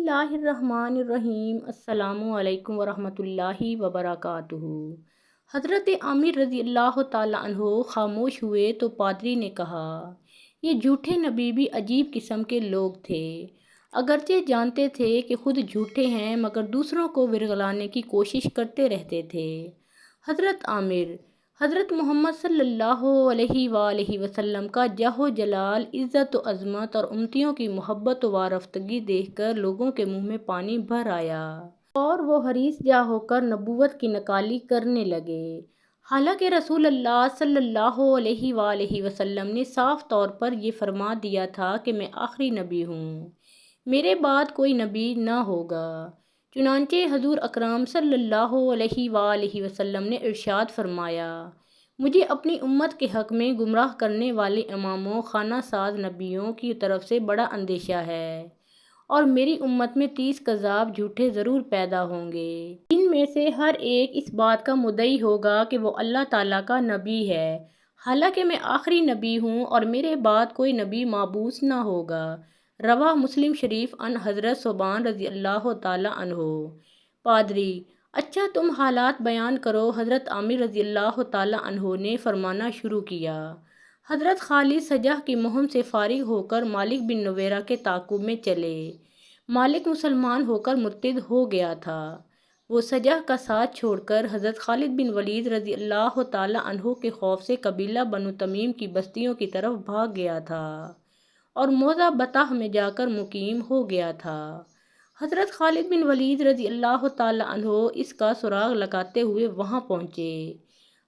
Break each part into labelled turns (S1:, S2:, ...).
S1: اللہ الرحمن الرحیم۔ السلام علیکم ورحمۃ اللہ وبرکاتہ۔ حضرت عامر رضی اللہ تعالیٰ عنہ خاموش ہوئے تو پادری نے کہا، یہ جھوٹے نبی بھی عجیب قسم کے لوگ تھے، اگرچہ جانتے تھے کہ خود جھوٹے ہیں مگر دوسروں کو ورغلانے کی کوشش کرتے رہتے تھے۔ حضرت عامر حضرت محمد صلی اللہ علیہ وآلہ وسلم کا جاہ و جلال، عزت و عظمت اور امتیوں کی محبت و وارفتگی دیکھ کر لوگوں کے منہ میں پانی بھر آیا اور وہ حریص جا ہو کر نبوت کی نکالی کرنے لگے۔ حالانکہ رسول اللہ صلی اللہ علیہ وآلہ وسلم نے صاف طور پر یہ فرما دیا تھا کہ میں آخری نبی ہوں، میرے بعد کوئی نبی نہ ہوگا۔ چنانچہ حضور اکرم صلی اللہ علیہ وآلہ وسلم نے ارشاد فرمایا، مجھے اپنی امت کے حق میں گمراہ کرنے والے اماموں خانہ ساز نبیوں کی طرف سے بڑا اندیشہ ہے، اور میری امت میں 30 کذاب جھوٹے ضرور پیدا ہوں گے۔ ان میں سے ہر ایک اس بات کا مدعی ہوگا کہ وہ اللہ تعالیٰ کا نبی ہے، حالانکہ میں آخری نبی ہوں اور میرے بعد کوئی نبی مبعوث نہ ہوگا۔ رواہ مسلم شریف عن حضرت ثوبان رضی اللہ تعالیٰ عنہ۔ پادری: اچھا تم حالات بیان کرو۔ حضرت عامر رضی اللہ تعالیٰ عنہ نے فرمانا شروع کیا، حضرت خالد سجح کی مہم سے فارغ ہو کر مالک بن نویرہ کے تعاقب میں چلے۔ مالک مسلمان ہو کر مرتد ہو گیا تھا۔ وہ سجح کا ساتھ چھوڑ کر حضرت خالد بن ولید رضی اللہ تعالیٰ عنہ کے خوف سے قبیلہ بنو تمیم کی بستیوں کی طرف بھاگ گیا تھا اور موضع بطح میں جا کر مقیم ہو گیا تھا۔ حضرت خالد بن ولید رضی اللہ تعالیٰ عنہ اس کا سراغ لگاتے ہوئے وہاں پہنچے۔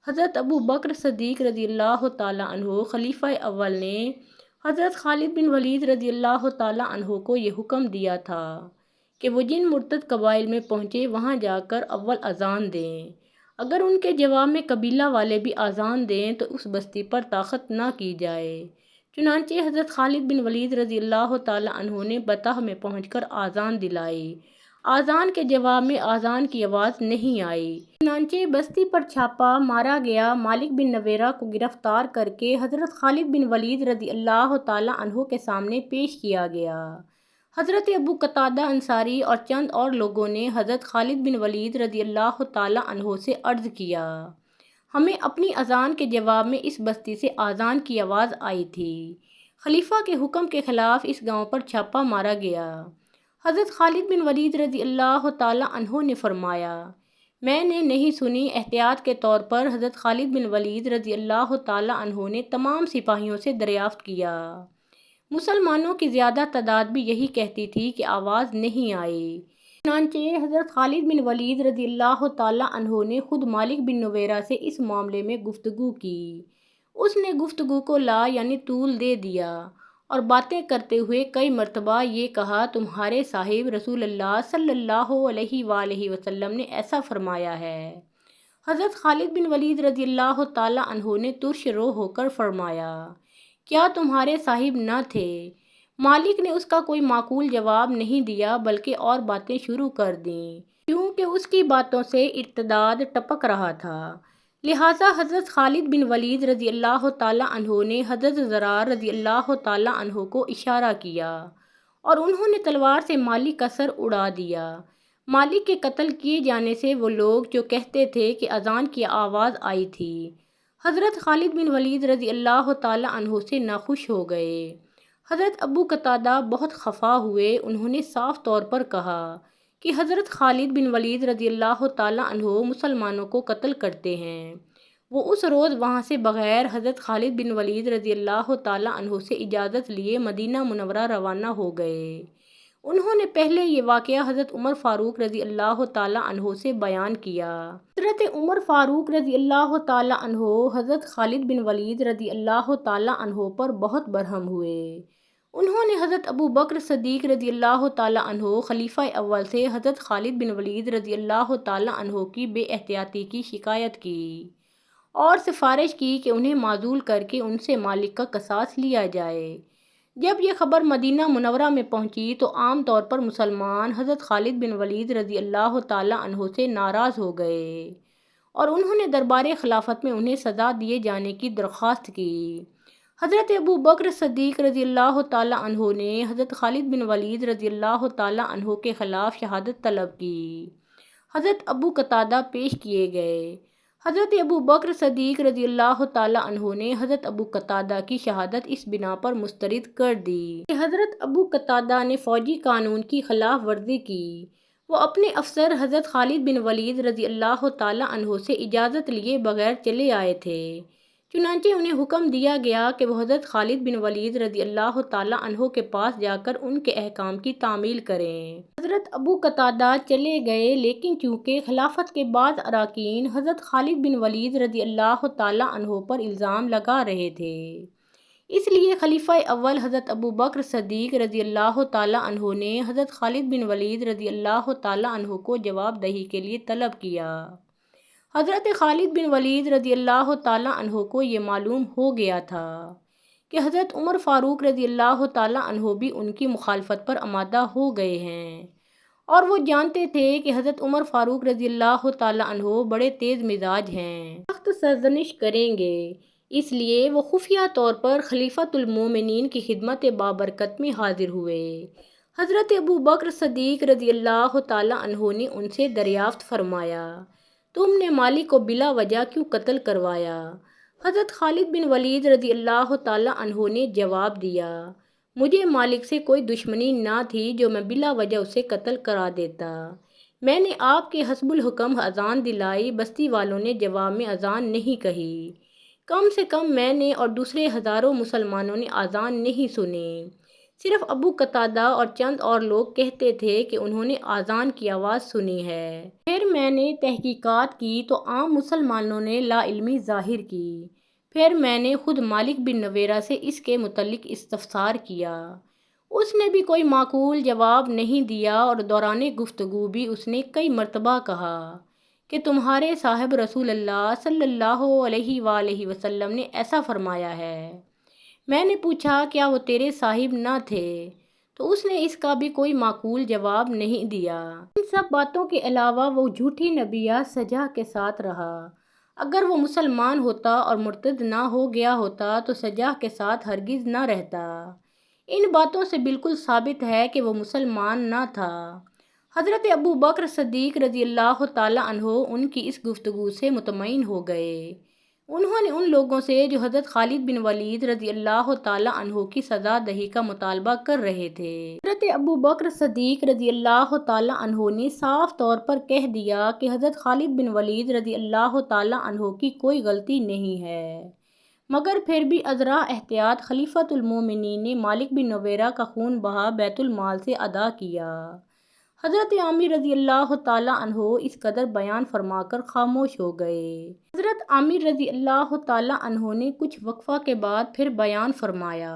S1: حضرت ابو بکر صدیق رضی اللہ تعالیٰ عنہ خلیفہ اول نے حضرت خالد بن ولید رضی اللہ تعالیٰ عنہ کو یہ حکم دیا تھا کہ وہ جن مرتد قبائل میں پہنچے وہاں جا کر اول اذان دیں، اگر ان کے جواب میں قبیلہ والے بھی اذان دیں تو اس بستی پر طاقت نہ کی جائے۔ چنانچہ حضرت خالد بن ولید رضی اللہ تعالیٰ عنہ نے بطح میں پہنچ کر اذان دلائی۔ اذان کے جواب میں اذان کی آواز نہیں آئی، چنانچہ بستی پر چھاپا مارا گیا۔ مالک بن نویرہ کو گرفتار کر کے حضرت خالد بن ولید رضی اللہ تعالیٰ عنہ کے سامنے پیش کیا گیا۔ حضرت ابو قتادہ انصاری اور چند اور لوگوں نے حضرت خالد بن ولید رضی اللہ تعالیٰ عنہ سے عرض کیا، ہمیں اپنی اذان کے جواب میں اس بستی سے اذان کی آواز آئی تھی، خلیفہ کے حکم کے خلاف اس گاؤں پر چھاپا مارا گیا۔ حضرت خالد بن ولید رضی اللہ تعالیٰ عنہ نے فرمایا، میں نے نہیں سنی۔ احتیاط کے طور پر حضرت خالد بن ولید رضی اللہ تعالیٰ عنہ نے تمام سپاہیوں سے دریافت کیا۔ مسلمانوں کی زیادہ تعداد بھی یہی کہتی تھی کہ آواز نہیں آئی۔ چنانچہ حضرت خالد بن ولید رضی اللہ تعالیٰ عنہ نے خود مالک بن نویرہ سے اس معاملے میں گفتگو کی۔ اس نے گفتگو کو یعنی طول دے دیا اور باتیں کرتے ہوئے کئی مرتبہ یہ کہا، تمہارے صاحب رسول اللہ صلی اللہ علیہ وآلہ وسلم نے ایسا فرمایا ہے۔ حضرت خالد بن ولید رضی اللہ تعالیٰ عنہ نے ترش رو ہو کر فرمایا، کیا تمہارے صاحب نہ تھے؟ مالک نے اس کا کوئی معقول جواب نہیں دیا بلکہ اور باتیں شروع کر دیں، کیونکہ اس کی باتوں سے ارتداد ٹپک رہا تھا۔ لہٰذا حضرت خالد بن ولید رضی اللہ تعالیٰ عنہ نے حضرت زرار رضی اللہ تعالیٰ عنہ کو اشارہ کیا اور انہوں نے تلوار سے مالک کا سر اڑا دیا۔ مالک کے قتل کیے جانے سے وہ لوگ جو کہتے تھے کہ اذان کی آواز آئی تھی، حضرت خالد بن ولید رضی اللہ تعالیٰ عنہ سے ناخوش ہو گئے۔ حضرت ابو قتادہ بہت خفا ہوئے۔ انہوں نے صاف طور پر کہا کہ حضرت خالد بن ولید رضی اللہ تعالیٰ عنہ مسلمانوں کو قتل کرتے ہیں۔ وہ اس روز وہاں سے بغیر حضرت خالد بن ولید رضی اللہ تعالیٰ عنہ سے اجازت لیے مدینہ منورہ روانہ ہو گئے۔ انہوں نے پہلے یہ واقعہ حضرت عمر فاروق رضی اللہ تعالیٰ عنہ سے بیان کیا۔ حضرت عمر فاروق رضی اللہ تعالیٰ عنہ حضرت خالد بن ولید رضی اللہ تعالیٰ عنہ پر بہت برہم ہوئے۔ انہوں نے حضرت ابو بکر صدیق رضی اللہ تعالیٰ عنہ خلیفہ اول سے حضرت خالد بن ولید رضی اللہ تعالیٰ عنہ کی بے احتیاطی کی شکایت کی اور سفارش کی کہ انہیں معزول کر کے ان سے مالک کا قصاص لیا جائے۔ جب یہ خبر مدینہ منورہ میں پہنچی تو عام طور پر مسلمان حضرت خالد بن ولید رضی اللہ تعالیٰ عنہ سے ناراض ہو گئے اور انہوں نے دربار خلافت میں انہیں سزا دیے جانے کی درخواست کی۔ حضرت ابو بکر صدیق رضی اللہ تعالیٰ عنہ نے حضرت خالد بن ولید رضی اللہ تعالیٰ عنہ کے خلاف شہادت طلب کی۔ حضرت ابو قتادہ پیش کیے گئے۔ حضرت ابو بکر صدیق رضی اللہ تعالیٰ عنہ نے حضرت ابو قتادہ کی شہادت اس بنا پر مسترد کر دی کہ حضرت ابو قتادہ نے فوجی قانون کی خلاف ورزی کی۔ وہ اپنے افسر حضرت خالد بن ولید رضی اللہ تعالیٰ عنہ سے اجازت لیے بغیر چلے آئے تھے، چنانچہ انہیں حکم دیا گیا کہ وہ حضرت خالد بن ولید رضی اللہ تعالیٰ عنہ کے پاس جا کر ان کے احکام کی تعمیل کریں۔ حضرت ابو قتادہ چلے گئے، لیکن چونکہ خلافت کے بعض اراکین حضرت خالد بن ولید رضی اللہ تعالیٰ عنہ پر الزام لگا رہے تھے، اس لیے خلیفہ اول حضرت ابو بکر صدیق رضی اللہ تعالیٰ عنہ نے حضرت خالد بن ولید رضی اللہ تعالیٰ عنہ کو جواب دہی کے لیے طلب کیا۔ حضرت خالد بن ولید رضی اللہ تعالیٰ عنہ کو یہ معلوم ہو گیا تھا کہ حضرت عمر فاروق رضی اللہ تعالیٰ عنہ بھی ان کی مخالفت پر آمادہ ہو گئے ہیں، اور وہ جانتے تھے کہ حضرت عمر فاروق رضی اللہ تعالیٰ عنہ بڑے تیز مزاج ہیں، سخت سرزنش کریں گے، اس لیے وہ خفیہ طور پر خلیفۃ المومنین کی خدمت بابرکت میں حاضر ہوئے۔ حضرت ابو بکر صدیق رضی اللہ تعالیٰ عنہ نے ان سے دریافت فرمایا، تم نے مالک کو بلا وجہ کیوں قتل کروایا؟ حضرت خالد بن ولید رضی اللہ تعالیٰ عنہ نے جواب دیا، مجھے مالک سے کوئی دشمنی نہ تھی جو میں بلا وجہ اسے قتل کرا دیتا۔ میں نے آپ کے حسب الحکم اذان دلائی، بستی والوں نے جواب میں اذان نہیں کہی۔ کم سے کم میں نے اور دوسرے ہزاروں مسلمانوں نے اذان نہیں سنی، صرف ابو قتادہ اور چند اور لوگ کہتے تھے کہ انہوں نے اذان کی آواز سنی ہے۔ پھر میں نے تحقیقات کی تو عام مسلمانوں نے لا علمی ظاہر کی۔ پھر میں نے خود مالک بن نویرہ سے اس کے متعلق استفسار کیا، اس نے بھی کوئی معقول جواب نہیں دیا، اور دوران گفتگو بھی اس نے کئی مرتبہ کہا کہ تمہارے صاحب رسول اللہ صلی اللہ علیہ وآلہ وسلم نے ایسا فرمایا ہے۔ میں نے پوچھا کیا وہ تیرے صاحب نہ تھے؟ تو اس نے اس کا بھی کوئی معقول جواب نہیں دیا۔ ان سب باتوں کے علاوہ وہ جھوٹی نبیہ سجا کے ساتھ رہا۔ اگر وہ مسلمان ہوتا اور مرتد نہ ہو گیا ہوتا تو سجا کے ساتھ ہرگز نہ رہتا۔ ان باتوں سے بالکل ثابت ہے کہ وہ مسلمان نہ تھا۔ حضرت ابو بکر صدیق رضی اللہ تعالیٰ عنہ ان کی اس گفتگو سے مطمئن ہو گئے۔ انہوں نے ان لوگوں سے جو حضرت خالد بن ولید رضی اللہ تعالیٰ عنہ کی سزا دہی کا مطالبہ کر رہے تھے، حضرت ابو بکر صدیق رضی اللہ تعالیٰ عنہ نے صاف طور پر کہہ دیا کہ حضرت خالد بن ولید رضی اللہ تعالیٰ عنہ کی کوئی غلطی نہیں ہے، مگر پھر بھی ازرا احتیاط خلیفۃ المومنین نے مالک بن نویرہ کا خون بہا بیت المال سے ادا کیا۔ حضرت عامر رضی اللہ تعالیٰ عنہ اس قدر بیان فرما کر خاموش ہو گئے۔ حضرت عامر رضی اللہ تعالیٰ عنہ نے کچھ وقفہ کے بعد پھر بیان فرمایا،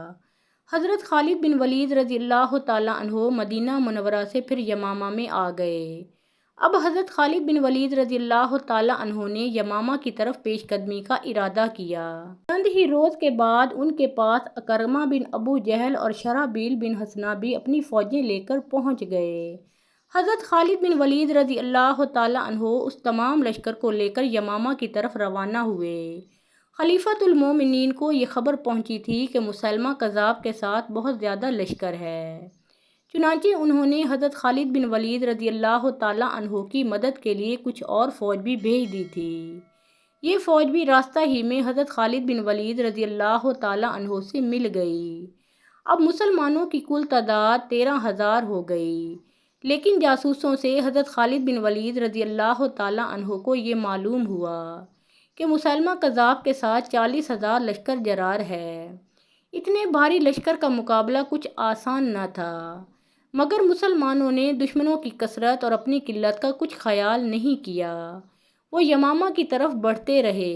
S1: حضرت خالد بن ولید رضی اللہ تعالیٰ عنہ مدینہ منورہ سے پھر یمامہ میں آ گئے۔ اب حضرت خالد بن ولید رضی اللہ تعالیٰ عنہ نے یمامہ کی طرف پیش قدمی کا ارادہ کیا۔ چند ہی روز کے بعد ان کے پاس اکرمہ بن ابو جہل اور شرحبیل بن حسنہ بھی اپنی فوجیں لے کر پہنچ گئے۔ حضرت خالد بن ولید رضی اللہ تعالیٰ عنہ اس تمام لشکر کو لے کر یمامہ کی طرف روانہ ہوئے۔ خلیفۃ المومنین کو یہ خبر پہنچی تھی کہ مسیلمہ کذاب کے ساتھ بہت زیادہ لشکر ہے، چنانچہ انہوں نے حضرت خالد بن ولید رضی اللہ تعالیٰ عنہ کی مدد کے لیے کچھ اور فوج بھی بھیج دی تھی۔ یہ فوج بھی راستہ ہی میں حضرت خالد بن ولید رضی اللہ تعالیٰ عنہ سے مل گئی۔ اب مسلمانوں کی کل تعداد 13,000 ہو گئی، لیکن جاسوسوں سے حضرت خالد بن ولید رضی اللہ تعالیٰ عنہ کو یہ معلوم ہوا کہ مسیلمہ کذاب کے ساتھ 40,000 لشکر جرار ہے۔ اتنے بھاری لشکر کا مقابلہ کچھ آسان نہ تھا، مگر مسلمانوں نے دشمنوں کی کثرت اور اپنی قلت کا کچھ خیال نہیں کیا۔ وہ یمامہ کی طرف بڑھتے رہے۔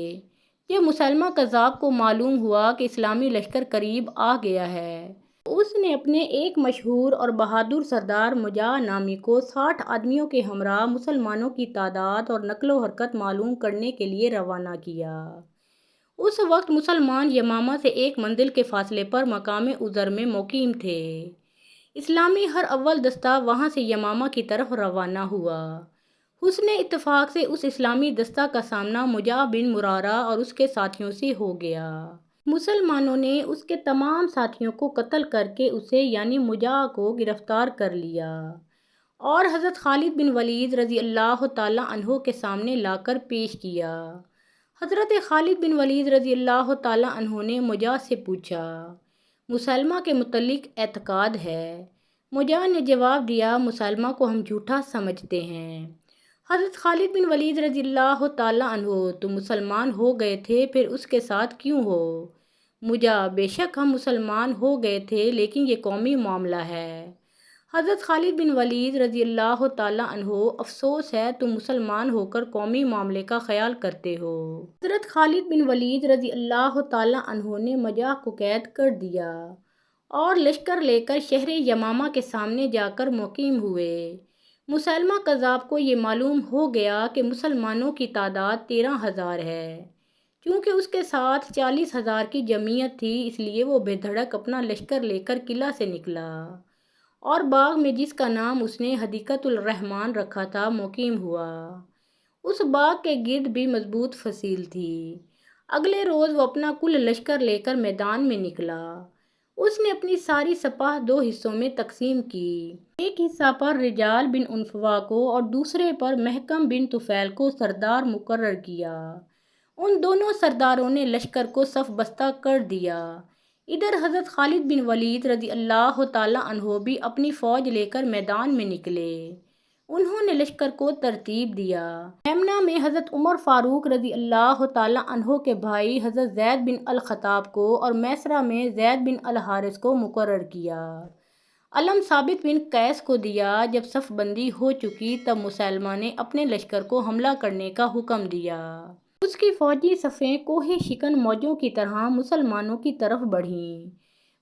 S1: یہ مسیلمہ کذاب کو معلوم ہوا کہ اسلامی لشکر قریب آ گیا ہے۔ اس نے اپنے ایک مشہور اور بہادر سردار مجاہ نامی کو 60 آدمیوں کے ہمراہ مسلمانوں کی تعداد اور نقل و حرکت معلوم کرنے کے لیے روانہ کیا۔ اس وقت مسلمان یمامہ سے ایک منزل کے فاصلے پر مقام عذر میں مقیم تھے۔ اسلامی ہر اول دستہ وہاں سے یمامہ کی طرف روانہ ہوا۔ حسن اتفاق سے اس اسلامی دستہ کا سامنا مجاہ بن مرارہ اور اس کے ساتھیوں سے ہو گیا۔ مسلمانوں نے اس کے تمام ساتھیوں کو قتل کر کے اسے یعنی مجاہ کو گرفتار کر لیا اور حضرت خالد بن ولید رضی اللہ تعالیٰ عنہ کے سامنے لا کر پیش کیا۔ حضرت خالد بن ولید رضی اللہ تعالیٰ عنہ نے مجاہ سے پوچھا، مسلمہ کے متعلق اعتقاد ہے؟ مجاہ نے جواب دیا، مسلمہ کو ہم جھوٹا سمجھتے ہیں۔ حضرت خالد بن ولید رضی اللہ تعالیٰ عنہ، تم مسلمان ہو گئے تھے، پھر اس کے ساتھ کیوں ہو؟ مجاہ، بے شک ہم مسلمان ہو گئے تھے، لیکن یہ قومی معاملہ ہے۔ حضرت خالد بن ولید رضی اللہ تعالیٰ عنہ، افسوس ہے تم مسلمان ہو کر قومی معاملے کا خیال کرتے ہو۔ حضرت خالد بن ولید رضی اللہ تعالیٰ عنہ نے مجاہ کو قید کر دیا اور لشکر لے کر شہر یمامہ کے سامنے جا کر مقیم ہوئے۔ مسلمہ کذاب کو یہ معلوم ہو گیا کہ مسلمانوں کی تعداد 13,000 ہے۔ چونکہ اس کے ساتھ 40,000 کی جمعیت تھی، اس لیے وہ بے دھڑک اپنا لشکر لے کر قلعہ سے نکلا اور باغ میں، جس کا نام اس نے حدیقۃ الرحمن رکھا تھا، مقیم ہوا۔ اس باغ کے گرد بھی مضبوط فصیل تھی۔ اگلے روز وہ اپنا کل لشکر لے کر میدان میں نکلا۔ اس نے اپنی ساری سپاہ 2 حصوں میں تقسیم کی۔ ایک حصہ پر رجال بن عنفوا کو اور دوسرے پر محکم بن طفیل کو سردار مقرر کیا۔ ان دونوں سرداروں نے لشکر کو صف بستہ کر دیا۔ ادھر حضرت خالد بن ولید رضی اللہ تعالیٰ عنہ بھی اپنی فوج لے کر میدان میں نکلے۔ انہوں نے لشکر کو ترتیب دیا۔ میمنہ میں حضرت عمر فاروق رضی اللہ تعالیٰ عنہ کے بھائی حضرت زید بن الخطاب کو اور میسرہ میں زید بن الحارث کو مقرر کیا۔ علم ثابت بن قیس کو دیا۔ جب صف بندی ہو چکی تب مسلمہ نے اپنے لشکر کو حملہ کرنے کا حکم دیا۔ اس کی فوجی صفیں کوہ شکن موجوں کی طرح مسلمانوں کی طرف بڑھیں۔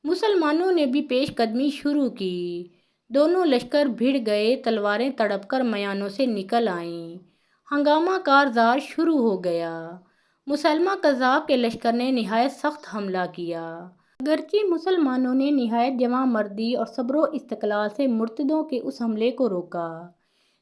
S1: مسلمانوں نے بھی پیش قدمی شروع کی۔ دونوں لشکر بھڑ گئے، تلواریں تڑپ کر میانوں سے نکل آئیں۔ ہنگامہ کارزار شروع ہو گیا۔ مسلمہ کذاب کے لشکر نے نہایت سخت حملہ کیا۔ اگرچہ مسلمانوں نے نہایت جواں مردی اور صبر و استقلال سے مرتدوں کے اس حملے کو روکا،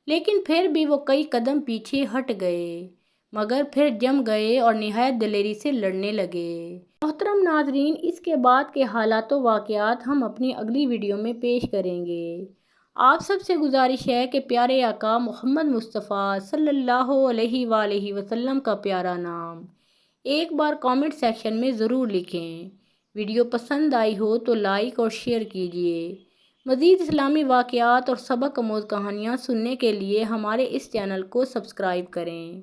S1: لیکن پھر بھی وہ کئی قدم پیچھے ہٹ گئے، مگر پھر جم گئے اور نہایت دلیری سے لڑنے لگے۔ محترم ناظرین، اس کے بعد کے حالات و واقعات ہم اپنی اگلی ویڈیو میں پیش کریں گے۔ آپ سب سے گزارش ہے کہ پیارے آقا محمد مصطفیٰ صلی اللہ علیہ وآلہ وسلم کا پیارا نام ایک بار کامنٹ سیکشن میں ضرور لکھیں۔ ویڈیو پسند آئی ہو تو لائک اور شیئر کیجیے۔ مزید اسلامی واقعات اور سبق آموز کہانیاں سننے کے لیے ہمارے اس چینل کو سبسکرائب کریں۔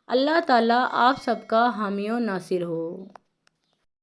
S1: اللہ تعالیٰ آپ سب کا حامی و ناصر ہو۔